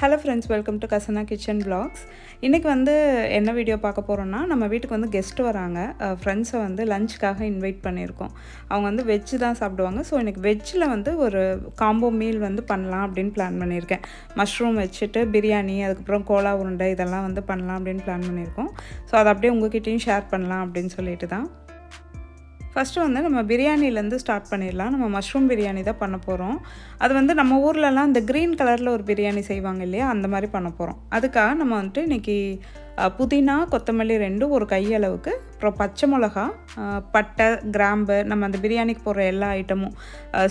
Hello friends, welcome to Kasana Kitchen Vlogs. இன்னைக்கு வந்து என்ன வீடியோ பார்க்க போறோம்னா நம்ம வீட்டுக்கு வந்து கெஸ்ட் வராங்க. ஃப்ரெண்ட்ஸை வந்து லஞ்சுக்காக இன்வைட் பண்ணியிருக்கோம். அவங்க வந்து வெஜ் தான் சாப்பிடுவாங்க. ஸோ எனக்கு வெஜ்ஜில் வந்து ஒரு காம்போ மீல் வந்து பண்ணலாம் அப்படின்னு பிளான் பண்ணியிருக்கேன். மஷ்ரூம் வச்சுட்டு பிரியாணி, அதுக்கப்புறம் கோலா உருண்டை இதெல்லாம் வந்து பண்ணலாம் அப்படின்னு பிளான் பண்ணியிருக்கோம். ஸோ அதை அப்படியே உங்ககிட்டையும் ஷேர் பண்ணலாம் அப்படின்னு சொல்லிட்டு தான். ஃபஸ்ட்டு வந்து நம்ம பிரியாணிலேருந்து ஸ்டார்ட் பண்ணிடலாம். நம்ம மஷ்ரூம் பிரியாணி தான் பண்ண போகிறோம். அது வந்து நம்ம ஊர்லலாம் இந்த க்ரீன் கலரில் ஒரு பிரியாணி செய்வாங்க இல்லையா, அந்த மாதிரி பண்ண போகிறோம். அதுக்காக நம்ம வந்துட்டு இன்றைக்கி புதினா, கொத்தமல்லி 2 ஒரு கையளவுக்கு, அப்புறம் பச்சை மிளகா, பட்டை, கிராம்பு, நம்ம அந்த பிரியாணிக்கு போடுற எல்லா ஐட்டமும்,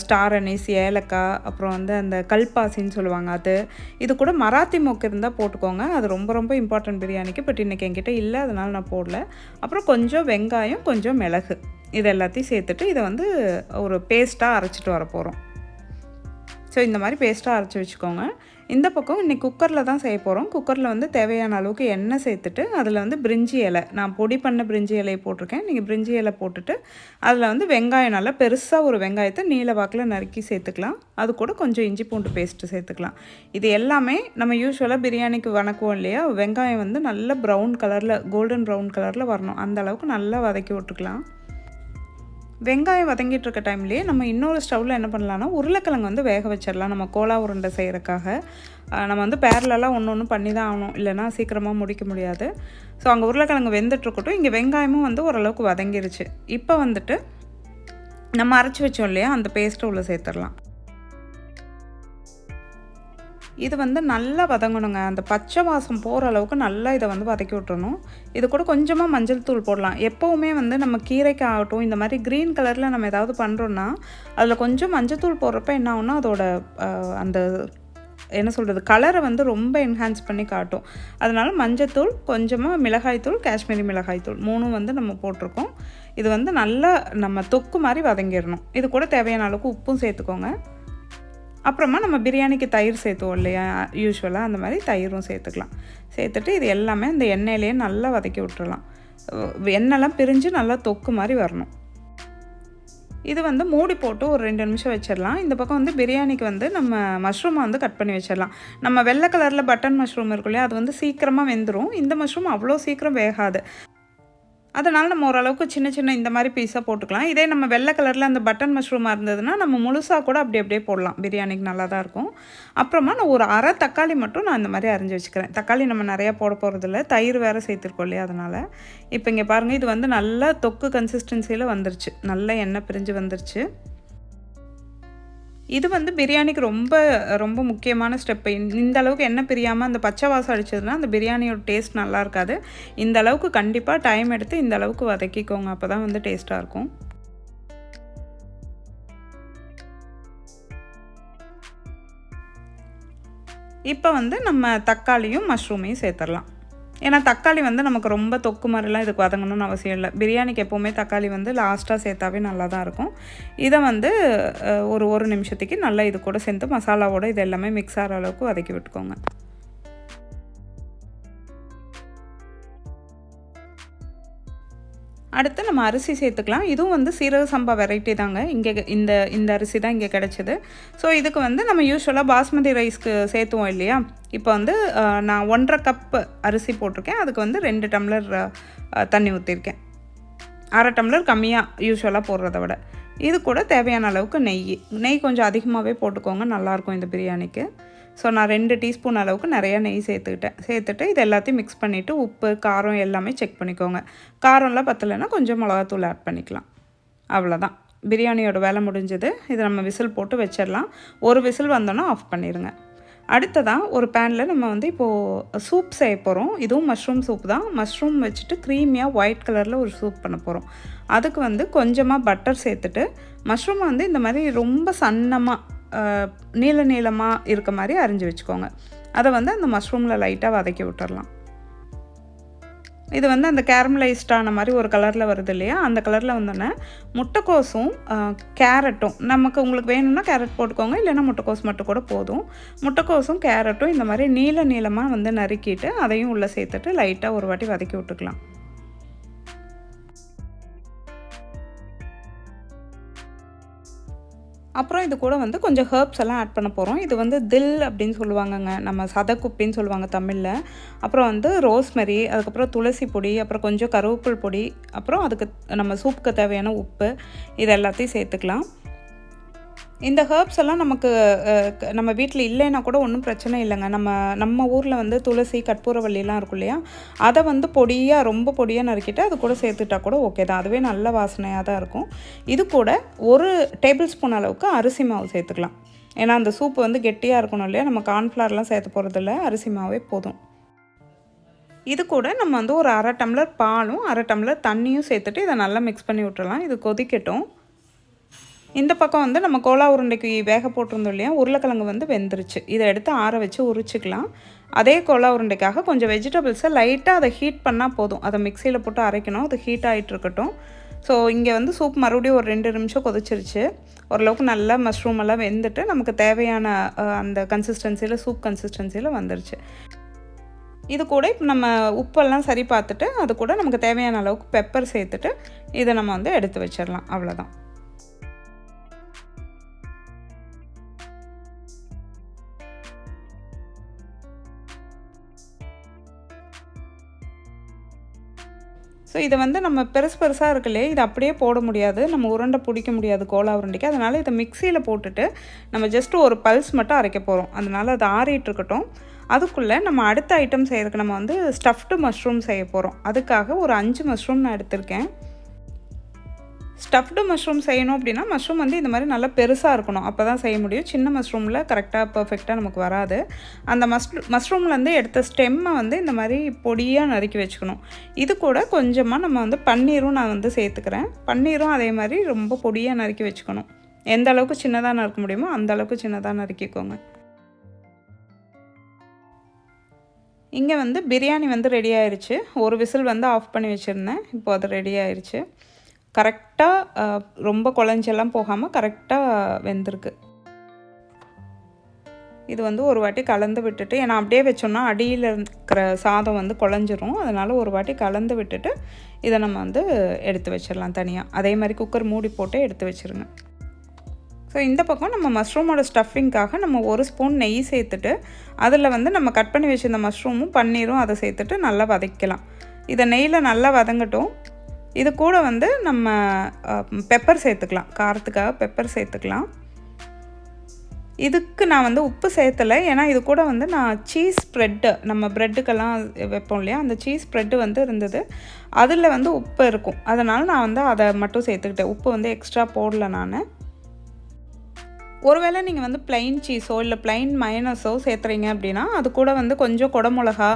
ஸ்டார் அனீஸ், ஏலக்காய், அப்புறம் வந்து அந்த கல்பாசின்னு சொல்லுவாங்க அது. இது கூட மராத்தி மொக்கு இருந்தால் போட்டுக்கோங்க. அது ரொம்ப ரொம்ப இம்பார்ட்டன்ட் பிரியாணிக்கு. பட் இன்றைக்கி என்கிட்ட இல்லை, அதனால் நான் போடல. அப்புறம் கொஞ்சம் வெங்காயம், கொஞ்சம் மிளகு, இது எல்லாத்தையும் சேர்த்துட்டு இதை வந்து ஒரு பேஸ்ட்டாக அரைச்சிட்டு வர போகிறோம். ஸோ இந்த மாதிரி பேஸ்ட்டாக அரைச்சி வச்சுக்கோங்க. இந்த பக்கம் இன்றைக்கி குக்கரில் தான் செய்ய போகிறோம். குக்கரில் வந்து தேவையான அளவுக்கு எண்ணெய் சேர்த்துட்டு அதில் வந்து பிரிஞ்சி இலை, நான் பொடி பண்ண பிரிஞ்சி இலையை போட்டிருக்கேன். நீங்கள் பிரிஞ்சி இலை போட்டுட்டு அதில் வந்து வெங்காயம், நல்லா பெருசாக ஒரு வெங்காயத்தை நீல வாக்கில் நறுக்கி சேர்த்துக்கலாம். அது கூட கொஞ்சம் இஞ்சி பூண்டு பேஸ்ட்டு சேர்த்துக்கலாம். இது எல்லாமே நம்ம யூஸ்வலாக பிரியாணிக்கு வணக்குவோம் இல்லையா, வெங்காயம் வந்து நல்ல ப்ரௌன் கலரில், கோல்டன் ப்ரௌன் கலரில் வரணும். அந்த அளவுக்கு நல்லா வதக்கி விட்டுக்கலாம். வெங்காயம் வதங்கிட்டு இருக்க டைம்லேயே நம்ம இன்னொரு ஸ்டவ்வில் என்ன பண்ணலான்னா, உருளைக்கிழங்கு வந்து வேக வச்சிடலாம். நம்ம கோலா உருண்டை செய்கிறக்காக நம்ம வந்து பேரலெல்லாம் ஒன்று பண்ணி தான் ஆகணும், இல்லைனா சீக்கிரமாக முடிக்க முடியாது. ஸோ அங்கே உருளைக்கிழங்கு வெந்துட்டுருக்கட்டும். இங்கே வெங்காயமும் வந்து ஓரளவுக்கு வதங்கிருச்சு. இப்போ வந்துட்டு நம்ம அரைச்சி வச்சோம் இல்லையா, அந்த பேஸ்ட்டை உள்ளே சேர்த்துடலாம். இது வந்து நல்லா வதங்கணுங்க. அந்த பச்சை வாசம் போகிற அளவுக்கு நல்லா இதை வந்து வதக்கி விட்டுறணும். இது கூட கொஞ்சமாக மஞ்சள் தூள் போடலாம். எப்போவுமே வந்து நம்ம கீரைக்கு ஆகட்டும், இந்த மாதிரி க்ரீன் கலரில் நம்ம ஏதாவது பண்ணுறோன்னா அதில் கொஞ்சம் மஞ்சள் தூள் போடுறப்ப என்ன ஆகும்னா, அதோட அந்த என்ன சொல்கிறது, கலரை வந்து ரொம்ப என்ஹான்ஸ் பண்ணி காட்டும். அதனால் மஞ்சத்தூள், கொஞ்சமாக மிளகாய்த்தூள், காஷ்மீரி மிளகாய்த்தூள் 3 வந்து நம்ம போட்டிருக்கோம். இது வந்து நல்லா நம்ம தொக்கு மாதிரி வதங்கிடணும். இது கூட தேவையான அளவுக்கு உப்பும் சேர்த்துக்கோங்க. அப்புறமா நம்ம பிரியாணிக்கு தயிர் சேர்த்துவோம் இல்லையா, யூஸ்வலாக அந்த மாதிரி தயிரும் சேர்த்துக்கலாம். சேர்த்துட்டு இது எல்லாமே அந்த எண்ணெயிலேயே நல்லா வதக்கி விட்டுறலாம். எண்ணெய்லாம் பிரிஞ்சு நல்லா தொக்கு மாதிரி வரணும். இது வந்து மூடி போட்டு ஒரு 2 நிமிஷம் வச்சிடலாம். இந்த பக்கம் வந்து பிரியாணிக்கு வந்து நம்ம மஷ்ரூமை வந்து கட் பண்ணி வச்சிடலாம். நம்ம வெள்ளை கலரில் பட்டன் மஷ்ரூம் இருக்கும் இல்லையா, அது வந்து சீக்கிரமாக வெந்துடும். இந்த மஷ்ரூம் அவ்வளோ சீக்கிரம் வேகாது. அதனால் நம்ம ஓரளவுக்கு சின்ன சின்ன இந்த மாதிரி பீஸாக போட்டுக்கலாம். இதே நம்ம வெள்ளை கலரில் அந்த பட்டன் மஷ்ரூமாக இருந்ததுன்னா நம்ம முழுசாக கூட அப்படியே போடலாம். பிரியாணிக்கு நல்லா தான் இருக்கும். அப்புறமா நான் ஒரு அரை தக்காளி மட்டும் நான் இந்த மாதிரி அரிஞ்சு வச்சுக்கிறேன். தக்காளி நம்ம நிறையா போட போகிறதில்ல, தயிர் வேறு சேர்த்துருக்கோம் இல்லையா, அதனால். இப்போ இங்கே பாருங்கள், இது வந்து நல்லா தொக்கு கன்சிஸ்டன்சியில் வந்துருச்சு. நல்லா எண்ணெய் பிரிஞ்சு வந்துருச்சு. இது வந்து பிரியாணிக்கு ரொம்ப ரொம்ப முக்கியமான ஸ்டெப்பு. இந்த அளவுக்கு எண்ணெய் பிரியாமல் அந்த பச்சை வாசம் அடிச்சதுன்னா அந்த பிரியாணியோட டேஸ்ட் நல்லா இருக்காது. இந்த அளவுக்கு கண்டிப்பாக டைம் எடுத்து இந்த அளவுக்கு வதக்கிக்கோங்க, அப்போ தான் வந்து டேஸ்ட்டாக இருக்கும். இப்போ வந்து நம்ம தக்காளியும் மஷ்ரூமையும் சேர்த்துடலாம். ஏன்னா தக்காளி வந்து நமக்கு ரொம்ப தொக்கு மாதிரிலாம் இதுக்கு வதங்கணும்னு அவசியம் இல்லை. பிரியாணிக்கு எப்போவுமே தக்காளி வந்து லாஸ்ட்டாக சேர்த்தாவே நல்லா தான் இருக்கும். இதை வந்து ஒரு நிமிஷத்துக்கு நல்லா இது கூட சேர்த்து மசாலாவோடு இது எல்லாமே மிக்ஸ் ஆகிற அளவுக்கு வதக்கி விட்டுக்கோங்க. அடுத்து நம்ம அரிசி சேர்த்துக்கலாம். இதுவும் வந்து சீரக சம்பா வெரைட்டி தாங்க. இங்கே இந்த அரிசி தான் இங்கே கிடச்சிது. ஸோ இதுக்கு வந்து நம்ம யூஸ்வலாக பாஸ்மதி ரைஸ்க்கு சேர்த்துவோம் இல்லையா, இப்போ வந்து நான் 1.5 கப் அரிசி போட்டிருக்கேன். அதுக்கு வந்து 2 டம்ளர் தண்ணி ஊற்றிருக்கேன். 1/2 டம்ளர் கம்மியாக யூஸ்வலாக போடுறத விட. இது கூட தேவையான அளவுக்கு நெய் கொஞ்சம் அதிகமாகவே போட்டுக்கோங்க, நல்லாயிருக்கும் இந்த பிரியாணிக்கு. ஸோ நான் 2 டீஸ்பூன் அளவுக்கு நிறையா நெய் சேர்த்துட்டு இது எல்லாத்தையும் மிக்ஸ் பண்ணிவிட்டு உப்பு, காரம் எல்லாமே செக் பண்ணிக்கோங்க. காரம்லாம் பத்தலைன்னா கொஞ்சம் மிளகாத்தூள் ஆட் பண்ணிக்கலாம். அவ்வளோதான், பிரியாணியோட வேலை முடிஞ்சது. இதை நம்ம விசில் போட்டு வச்சிடலாம். ஒரு விசில் வந்தோன்னா ஆஃப் பண்ணிடுங்க. அடுத்ததாக ஒரு பேனில் நம்ம வந்து இப்போது சூப் செய்ய போகிறோம். இதுவும் மஷ்ரூம் சூப் தான். மஷ்ரூம் வச்சுட்டு க்ரீமியாக ஒயிட் கலரில் ஒரு சூப் பண்ண போகிறோம். அதுக்கு வந்து கொஞ்சமாக பட்டர் சேர்த்துட்டு மஷ்ரூமை வந்து இந்த மாதிரி ரொம்ப சன்னமாக நீளமாக இருக்க மாதிரி அரிஞ்சு வச்சுக்கோங்க. அதை வந்து அந்த மஷ்ரூமில் லைட்டாக வதக்கி விட்டுறலாம். இது வந்து அந்த கேரமலைஸ்டான மாதிரி ஒரு கலரில் வருது இல்லையா, அந்த கலரில் வந்தோடனே முட்டைக்கோஸும் கேரட்டும், நமக்கு உங்களுக்கு வேணும்னா கேரட் போட்டுக்கோங்க, இல்லைன்னா முட்டைக்கோஸ் மட்டும் கூட போதும். முட்டைக்கோஸும் கேரட்டும் இந்த மாதிரி நீளமாக வந்து நறுக்கிட்டு அதையும் உள்ளே சேர்த்துட்டு லைட்டாக ஒரு வாட்டி வதக்கி விட்டுக்கலாம். அப்புறம் இது கூட வந்து கொஞ்சம் ஹெர்ப்ஸ் எல்லாம் ஆட் பண்ண போகிறோம். இது வந்து தில் அப்படின்னு சொல்லுவாங்கங்க, நம்ம சதக்குப்பின்னு சொல்லுவாங்க தமிழில். அப்புறம் வந்து ரோஸ்மெரி, அதுக்கப்புறம் துளசி பொடி, அப்புறம் கொஞ்சம் கருவேப்பில் பொடி, அப்புறம் அதுக்கு நம்ம சூப்புக்கு தேவையான உப்பு, இது எல்லாத்தையும் சேர்த்துக்கலாம். இந்த ஹெர்ப்ஸ் எல்லாம் நமக்கு நம்ம வீட்டில் இல்லைன்னா கூட ஒன்றும் பிரச்சனை இல்லைங்க. நம்ம ஊரில் வந்து துளசி, கற்பூரவள்ளிலாம் இருக்கும் இல்லையா, அதை வந்து ரொம்ப பொடியாக நறுக்கிட்டு அது கூட சேர்த்துட்டா கூட ஓகே தான். அதுவே நல்ல வாசனையாக தான் இருக்கும். இது கூட 1 டேபிள் ஸ்பூன் அளவுக்கு அரிசி மாவு சேர்த்துக்கலாம். ஏன்னா அந்த சூப்பு வந்து கெட்டியாக இருக்கணும் இல்லையா, நம்ம கார்ன்ஃப்ளவர்லாம் சேர்த்து போகிறதில்ல, அரிசி மாவே போதும். இது கூட நம்ம வந்து ஒரு 1/2 டம்ளர் பாலும் 1/2 டம்ளர் தண்ணியும் சேர்த்துட்டு இதை நல்லா மிக்ஸ் பண்ணி விட்டுறலாம். இது கொதிக்கட்டும். இந்த பக்கம் வந்து நம்ம கோலா உருண்டைக்கு வேக போட்டிருந்தோம் இல்லையா, உருளைக்கிழங்கு வந்து வெந்துருச்சு. இதை எடுத்து ஆற வச்சு உரிச்சிக்கலாம். அதே கோலா உருண்டைக்காக கொஞ்சம் வெஜிடபிள்ஸை லைட்டாக அதை ஹீட் பண்ணால் போதும். அதை மிக்சியில் போட்டு அரைக்கணும். அது ஹீட் ஆகிட்டு இருக்கட்டும். ஸோ இங்கே வந்து சூப் மறுபடியும் ஒரு 2 நிமிஷம் கொதிச்சிருச்சு. ஓரளவுக்கு நல்லா மஷ்ரூம் எல்லாம் வெந்துட்டு நமக்கு தேவையான அந்த கன்சிஸ்டன்சியில், சூப் கன்சிஸ்டன்சியில் வந்துருச்சு. இது கூட இப்போ நம்ம உப்பெல்லாம் சரி பார்த்துட்டு அது கூட நமக்கு தேவையான அளவுக்கு பெப்பர் சேர்த்துட்டு இதை நம்ம வந்து எடுத்து வச்சிடலாம். அவ்வளோதான். ஸோ இதை வந்து நம்ம பெருசாக இருக்கு இல்லையா, இதை அப்படியே போட முடியாது. நம்ம உருண்டை பிடிக்க முடியாது கோலா உருண்டைக்கு. அதனால் இதை மிக்சியில் போட்டுட்டு நம்ம ஜஸ்ட்டு ஒரு பல்ஸ் மட்டும் அரைக்க போகிறோம். அதனால் அது ஆறிட்டு இருக்கட்டும். அதுக்குள்ளே நம்ம அடுத்த ஐட்டம் செய்கிறதுக்கு நம்ம வந்து ஸ்டஃப்டு மஷ்ரூம் செய்ய போகிறோம். அதுக்காக ஒரு 5 மஷ்ரூம் நான் எடுத்திருக்கேன். ஸ்டஃப்டு மஷ்ரூம் செய்யணும் அப்படின்னா மஷ்ரூம் வந்து இந்த மாதிரி நல்லா பெருசாக இருக்கணும். அப்போ தான் செய்ய முடியும். சின்ன மஷ்ரூமில் கரெக்டாக பர்ஃபெக்டாக நமக்கு வராது. அந்த மஷ்ரூம்லேருந்து எடுத்த ஸ்டெம்மை வந்து இந்த மாதிரி பொடியாக நறுக்கி வச்சுக்கணும். இது கூட கொஞ்சமாக நம்ம வந்து பன்னீரும் நான் வந்து சேர்த்துக்கிறேன். பன்னீரும் அதே மாதிரி ரொம்ப பொடியாக நறுக்கி வச்சுக்கணும். எந்த அளவுக்கு சின்னதாக நறுக்க முடியுமோ அந்த அளவுக்கு சின்னதாக நறுக்கிக்கோங்க. இங்கே வந்து பிரியாணி வந்து ரெடி ஆயிடுச்சு. ஒரு விசில் வந்து ஆஃப் பண்ணி வச்சுருந்தேன். இப்போ அது ரெடி ஆயிடுச்சு. கரெக்டாக ரொம்ப குழஞ்செல்லாம் போகாமல் கரெக்டாக வெந்திருக்கு. இது வந்து ஒரு வாட்டி கலந்து விட்டுட்டு, ஏன்னா அப்படியே வச்சோம்னா அடியில் இருக்கிற சாதம் வந்து குழஞ்சிரும். அதனால் ஒரு வாட்டி கலந்து விட்டுட்டு இதை நம்ம வந்து எடுத்து வச்சிடலாம் தனியாக. அதே மாதிரி குக்கர் மூடி போட்டு எடுத்து வச்சுருங்க. ஸோ இந்த பக்கம் நம்ம மஷ்ரூமோட ஸ்டஃபிங்காக நம்ம 1 ஸ்பூன் நெய் சேர்த்துட்டு அதில் வந்து நம்ம கட் பண்ணி வச்சுருந்த மஷ்ரூமும் பன்னீரும் அதை சேர்த்துட்டு நல்லா வதக்கலாம். இதை நெய்யில் நல்லா வதங்கட்டும். இது கூட வந்து நம்ம பெப்பர் சேர்த்துக்கலாம். காரத்துக்காக பெப்பர் சேர்த்துக்கலாம். இதுக்கு நான் வந்து உப்பு சேர்த்தலை. ஏன்னா இது கூட வந்து நான் சீஸ் ஸ்ப்ரெட்டு, நம்ம ப்ரெட்டுக்கெல்லாம் வைப்போம் இல்லையா, அந்த சீஸ் ஸ்ப்ரெட்டு வந்து இருந்தது. அதில் வந்து உப்பு இருக்கும். அதனால் நான் வந்து அதை மட்டும் சேர்த்துக்கிட்டேன். உப்பு வந்து எக்ஸ்ட்ரா போடலை நான். ஒருவேளை நீங்கள் வந்து ப்ளைன் சீஸோ இல்லை ப்ளைன் மயனஸோ சேர்த்துறீங்க அப்படின்னா அது கூட வந்து கொஞ்சம் குடமிளகா,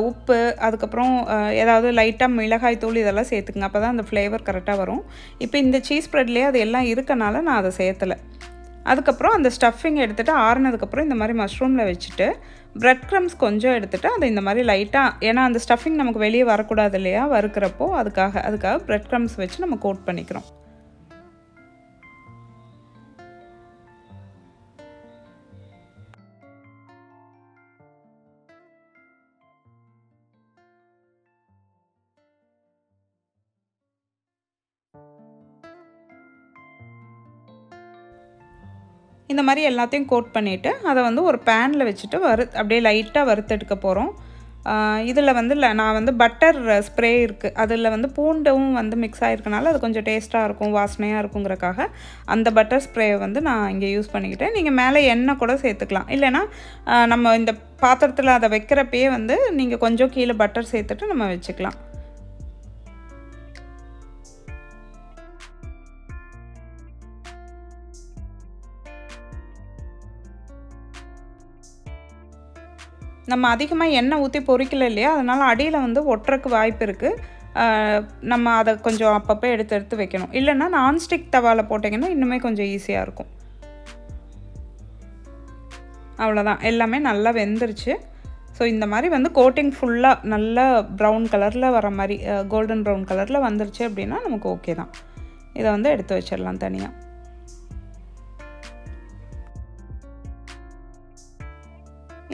உப்பு, அதுக்கப்புறம் ஏதாவது லைட்டாக மிளகாய் தூள் இதெல்லாம் சேர்த்துக்குங்க. அப்போ தான் அந்த ஃப்ளேவர் கரெக்டாக வரும். இப்போ இந்த சீஸ் ப்ரெட்லேயே அது எல்லாம் இருக்கனால நான் அதை சேர்த்தலை. அதுக்கப்புறம் அந்த ஸ்டஃபிங் எடுத்துகிட்டு ஆறுனதுக்கப்புறம் இந்த மாதிரி மஷ்ரூமில் வச்சுட்டு ப்ரெட் க்ரம்ஸ் கொஞ்சம் எடுத்துகிட்டு அதை இந்த மாதிரி லைட்டாக, ஏன்னா அந்த ஸ்டஃபிங் நமக்கு வெளியே வரக்கூடாது இல்லையா வறுக்கிறப்போ, அதுக்காக ப்ரெட் க்ரம்ஸ் வச்சு நம்ம கோட் பண்ணிக்கிறோம். இந்த மாதிரி எல்லாத்தையும் கோட் பண்ணிவிட்டு அதை வந்து ஒரு பேனில் வச்சுட்டு அப்படியே லைட்டாக வறுத்தெடுக்க போகிறோம். இதில் வந்து நான் வந்து பட்டர் ஸ்ப்ரே இருக்குது, அதில் வந்து பூண்டும் வந்து மிக்ஸ் ஆகிருக்கனால அது கொஞ்சம் டேஸ்ட்டாக இருக்கும், வாசனையாக இருக்குங்கிறக்காக அந்த பட்டர் ஸ்ப்ரேயை வந்து நான் இங்கே யூஸ் பண்ணிக்கிட்டேன். நீங்கள் மேலே எண்ணெய் கூட சேர்த்துக்கலாம். இல்லைனா நம்ம இந்த பாத்திரத்தில் அதை வைக்கிறப்பயே வந்து நீங்கள் கொஞ்சம் கீழே பட்டர் சேர்த்துட்டு நம்ம வச்சுக்கலாம். நம்ம அதிகமாக எண்ணெய் ஊற்றி பொரிக்கல இல்லையா, அதனால் அடியில் வந்து ஒட்டுறக்கு வாய்ப்பு இருக்குது. நம்ம அதை கொஞ்சம் அப்பப்போ எடுத்து வைக்கணும். இல்லைன்னா நான்ஸ்டிக் தவாவில் போட்டிங்கன்னா இன்னுமே கொஞ்சம் ஈஸியாக இருக்கும். அவ்வளோதான், எல்லாமே நல்லா வெந்துருச்சு. ஸோ இந்த மாதிரி வந்து கோட்டிங் ஃபுல்லாக நல்லா ப்ரௌன் கலரில் வர மாதிரி, கோல்டன் ப்ரௌன் கலரில் வந்துருச்சு அப்படின்னா நமக்கு ஓகே தான். இதை வந்து எடுத்து வச்சிடலாம் தனியாக.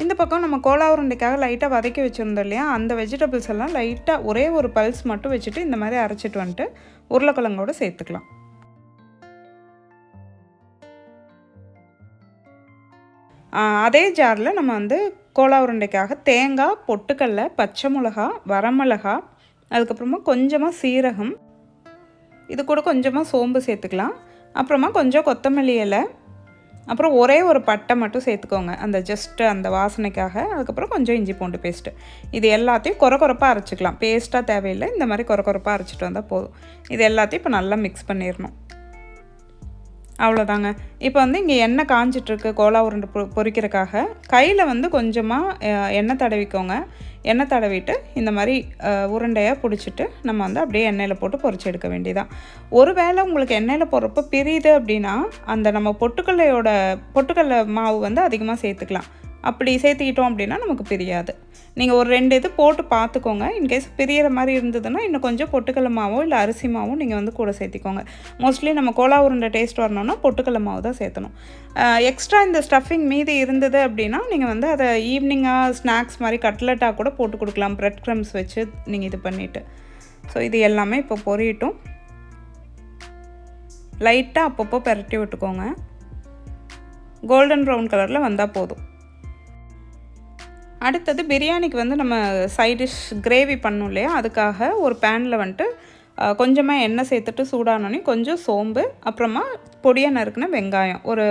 இந்த பக்கம் நம்ம கோலா உருண்டைக்காக லைட்டாக வதக்கி வச்சுருந்தோம் இல்லையா, அந்த வெஜிடபிள்ஸ் எல்லாம் லைட்டாக ஒரே ஒரு பல்ஸ் மட்டும் வச்சுட்டு இந்த மாதிரி அரைச்சிட்டு வந்துட்டு உருளைக்கிழங்கோடு சேர்த்துக்கலாம். அதே ஜாரில் நம்ம வந்து கோலா உருண்டைக்காக தேங்காய், பொட்டுக்கடலை, பச்சை மிளகா, வரமிளகா, அதுக்கப்புறமா கொஞ்சமாக சீரகம், இது கூட கொஞ்சமாக சோம்பு சேர்த்துக்கலாம். அப்புறமா கொஞ்சம் கொத்தமல்லி இலை, அப்புறம் ஒரே ஒரு பட்டை மட்டும் சேர்த்துக்கோங்க, அந்த ஜஸ்ட்டு அந்த வாசனைக்காக. அதுக்கப்புறம் கொஞ்சம் இஞ்சி பூண்டு பேஸ்ட்டு. இது எல்லாத்தையும் கொரப்பாக அரைச்சிக்கலாம், பேஸ்ட்டாக தேவையில்லை, இந்த மாதிரி கொரப்பாக அரைச்சிட்டு வந்தால் போதும். இது எல்லாத்தையும் இப்போ நல்லா மிக்ஸ் பண்ணிடணும். அவ்வளோதாங்க. இப்போ வந்து இங்கே எண்ணெய் காஞ்சிட்ருக்கு கோலா உருண்டை பொரிக்கிறதுக்காக. கையில் வந்து கொஞ்சமாக எண்ணெய் தடவிக்கோங்க. எண்ணெய் தடவிட்டு இந்த மாதிரி உருண்டையாக பிடிச்சிட்டு நம்ம வந்து அப்படியே எண்ணெயில் போட்டு பொரிச்சு எடுக்க வேண்டியதான். ஒரு வேளை உங்களுக்கு எண்ணெயில் போடுறப்ப பிரியுது அப்படின்னா அந்த நம்ம பொட்டுக்கடலை மாவு வந்து அதிகமாக சேர்த்துக்கலாம். அப்படி சேர்த்துக்கிட்டோம் அப்படின்னா நமக்கு பிரியாது. நீங்கள் ஒரு 2 இது போட்டு பார்த்துக்கோங்க. இன்கேஸ் பிரியிற மாதிரி இருந்ததுன்னா இன்னும் கொஞ்சம் பொட்டுக்கடலை மாவோ இல்லை அரிசி மாவோ நீங்கள் வந்து கூட சேர்த்திக்கோங்க. மோஸ்ட்லி நம்ம கோலா உருண்டை டேஸ்ட் வரணும்னா பொட்டுக்கடலை மாவு தான் சேர்த்தணும். எக்ஸ்ட்ரா இந்த ஸ்டஃபிங் மீதி இருந்தது அப்படின்னா நீங்கள் வந்து அதை ஈவினிங்காக ஸ்நாக்ஸ் மாதிரி கட்லெட்டாக கூட போட்டு கொடுக்கலாம், ப்ரெட் க்ரம்ஸ் வச்சு நீங்கள் இது பண்ணிவிட்டு. ஸோ இது எல்லாமே இப்போ பொரியட்டும். லைட்டாக அப்பப்போ பெரட்டி விட்டுக்கோங்க. கோல்டன் ப்ரௌன் கலரில் வந்தால் போதும். அடுத்தது பிரியாணிக்கு வந்து நம்ம சைட் டிஷ் கிரேவி பண்ணோம் இல்லையா, அதுக்காக ஒரு பேனில் வந்துட்டு கொஞ்சமாக எண்ணெய் சேர்த்துட்டு சூடானோடனே கொஞ்சம் சோம்பு, அப்புறமா பொடியாக நறுக்குன வெங்காயம், ஒரு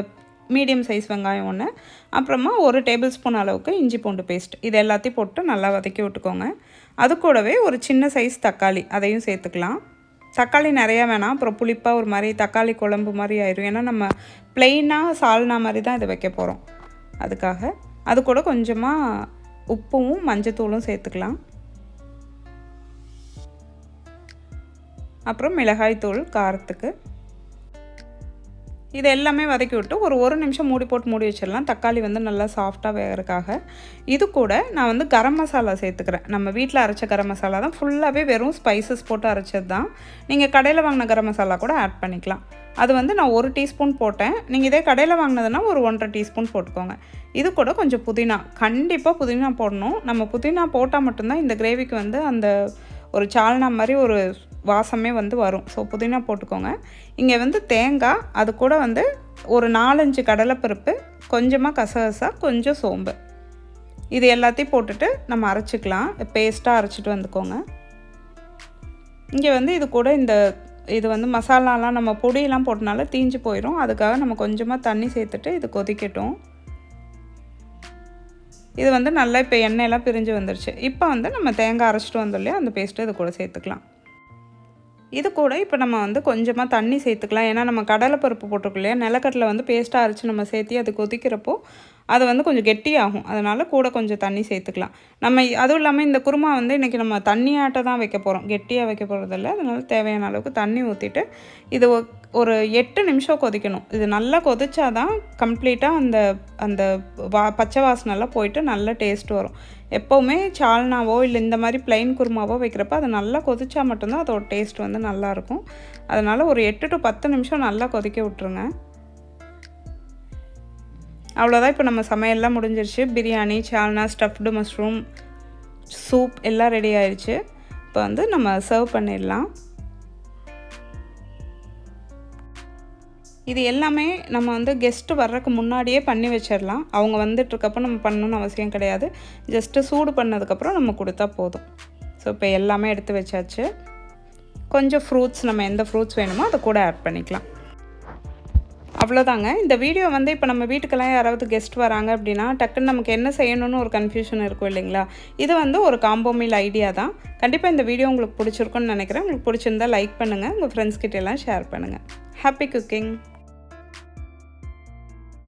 மீடியம் சைஸ் வெங்காயம் 1, அப்புறமா 1 டேபிள் ஸ்பூன் அளவுக்கு இஞ்சி பூண்டு பேஸ்ட், இது எல்லாத்தையும் போட்டு நல்லா வதக்கி விட்டுக்கோங்க. அது கூடவே ஒரு சின்ன சைஸ் தக்காளி, அதையும் சேர்த்துக்கலாம். தக்காளி நிறையா வேணாம், அப்புறம் புளிப்பாக ஒரு மாதிரி தக்காளி குழம்பு மாதிரி ஆயிடும். ஏன்னா நம்ம ப்ளெயினாக சால்னா மாதிரி தான் இதை வைக்க போகிறோம். அதுக்காக அது கூட கொஞ்சமாக உப்பும் மஞ்சத்தூளும் சேர்த்துக்கலாம். அப்புறம் மிளகாய் தூள் காரத்துக்கு. இது எல்லாமே வதக்கி விட்டு ஒரு நிமிஷம் மூடி வச்சிடலாம். தக்காளி வந்து நல்லா சாஃப்டாக வேகிறதுக்காக. இது கூட நான் வந்து கரம் மசாலா சேர்த்துக்கிறேன். நம்ம வீட்டில் அரைச்ச கரம் மசாலா தான், ஃபுல்லாகவே வெறும் ஸ்பைசஸ் போட்டு அரைச்சது தான். நீங்கள் கடையில் வாங்கின கரம் மசாலா கூட ஆட் பண்ணிக்கலாம். அது வந்து நான் 1 டீஸ்பூன் போட்டேன். நீங்கள் இதே கடையில் வாங்கினதுன்னா ஒரு 1.5 டீஸ்பூன் போட்டுக்கோங்க. இது கூட கொஞ்சம் புதினா, கண்டிப்பாக புதினா போடணும். நம்ம புதினா போட்டால் மட்டும்தான் இந்த கிரேவிக்கு வந்து அந்த ஒரு சால்னா மாதிரி ஒரு வாசமே வந்து வரும். ஸோ புதினா போட்டுக்கோங்க. இங்கே வந்து தேங்காய், அது கூட வந்து ஒரு 4-5 கடலைப்பருப்பு, கொஞ்சமாக கசகசா, கொஞ்சம் சோம்பு, இது எல்லாத்தையும் போட்டுட்டு நம்ம அரைச்சிக்கலாம். பேஸ்ட்டாக அரைச்சிட்டு வந்துக்கோங்க. இங்கே வந்து இது கூட இது வந்து மசாலாலாம் நம்ம பொடியெல்லாம் போட்டனால தீஞ்சு போயிடும். அதுக்காக நம்ம கொஞ்சமாக தண்ணி சேர்த்துட்டு இது கொதிக்கட்டும். இது வந்து நல்லா இப்போ எண்ணெயெல்லாம் பிரிஞ்சு வந்துருச்சு. இப்போ வந்து நம்ம தேங்காய் அரைச்சிட்டு வந்தோம் இல்லையா, அந்த பேஸ்ட்டு இது கூட சேர்த்துக்கலாம். இது கூட இப்போ நம்ம வந்து கொஞ்சமாக தண்ணி சேர்த்துக்கலாம். ஏன்னா நம்ம கடலைப்பருப்பு போட்டிருக்கோம் இல்லையா, நிலக்கடலை வந்து பேஸ்ட்டாக அரைச்சி நம்ம சேர்த்தி அது கொதிக்கிறப்போ அது வந்து கொஞ்சம் கெட்டியாகும். அதனால் கூட கொஞ்சம் தண்ணி சேர்த்துக்கலாம். நம்ம அதுவும் இல்லாமல் இந்த குருமா வந்து இன்றைக்கி நம்ம தண்ணியாட்ட தான் வைக்க போகிறோம், கெட்டியாக வைக்க போகிறதில்ல. அதனால் தேவையான அளவுக்கு தண்ணி ஊற்றிட்டு இது ஒரு 8 நிமிஷம் கொதிக்கணும். இது நல்லா கொதிச்சா தான் கம்ப்ளீட்டாக அந்த பச்சை வாசனைலாம் போயிட்டு நல்ல டேஸ்ட் வரும். எப்போவுமே சால்னாவோ இல்லை இந்த மாதிரி ப்ளைன் குருமாவோ வைக்கிறப்ப அது நல்லா கொதிச்சா மட்டும்தான் அதோட டேஸ்ட் வந்து நல்லாயிருக்கும். அதனால் ஒரு 8 to 10 நிமிஷம் நல்லா கொதிக்க விட்ருங்க. அவ்வளோதான். இப்போ நம்ம சமையல்லாம் முடிஞ்சிருச்சு. பிரியாணி, சால்னா, ஸ்டஃப்டு மஷ்ரூம், சூப் எல்லாம் ரெடி ஆயிடுச்சு. இப்போ வந்து நம்ம சர்வ் பண்ணிடலாம். இது எல்லாமே நம்ம வந்து கெஸ்ட்டு வர்றதுக்கு முன்னாடியே பண்ணி வச்சிடலாம். அவங்க வந்துட்டுருக்கப்போ நம்ம பண்ணணுன்னு அவசியம் கிடையாது. ஜஸ்ட்டு சூடு பண்ணதுக்கப்புறம் நம்ம கொடுத்தா போதும். ஸோ இப்போ எல்லாமே எடுத்து வச்சாச்சு. கொஞ்சம் ஃப்ரூட்ஸ், நம்ம எந்த ஃப்ரூட்ஸ் வேணுமோ அதை கூட ஆட் பண்ணிக்கலாம். அவ்வளோதாங்க. இந்த வீடியோ வந்து இப்போ நம்ம வீட்டுக்கெல்லாம் யாராவது கெஸ்ட் வராங்க அப்படின்னா டக்குன்னு நமக்கு என்ன செய்யணும்னு ஒரு கன்ஃபியூஷன் இருக்கும் இல்லைங்களா. இது வந்து ஒரு காம்போ மீல் ஐடியா தான். கண்டிப்பாக இந்த வீடியோ உங்களுக்கு பிடிச்சிருக்குன்னு நினைக்கிறேன். உங்களுக்கு பிடிச்சிருந்தா லைக் பண்ணுங்கள், உங்கள் ஃப்ரெண்ட்ஸ் கிட்ட எல்லாம் ஷேர் பண்ணுங்கள். Happy cooking.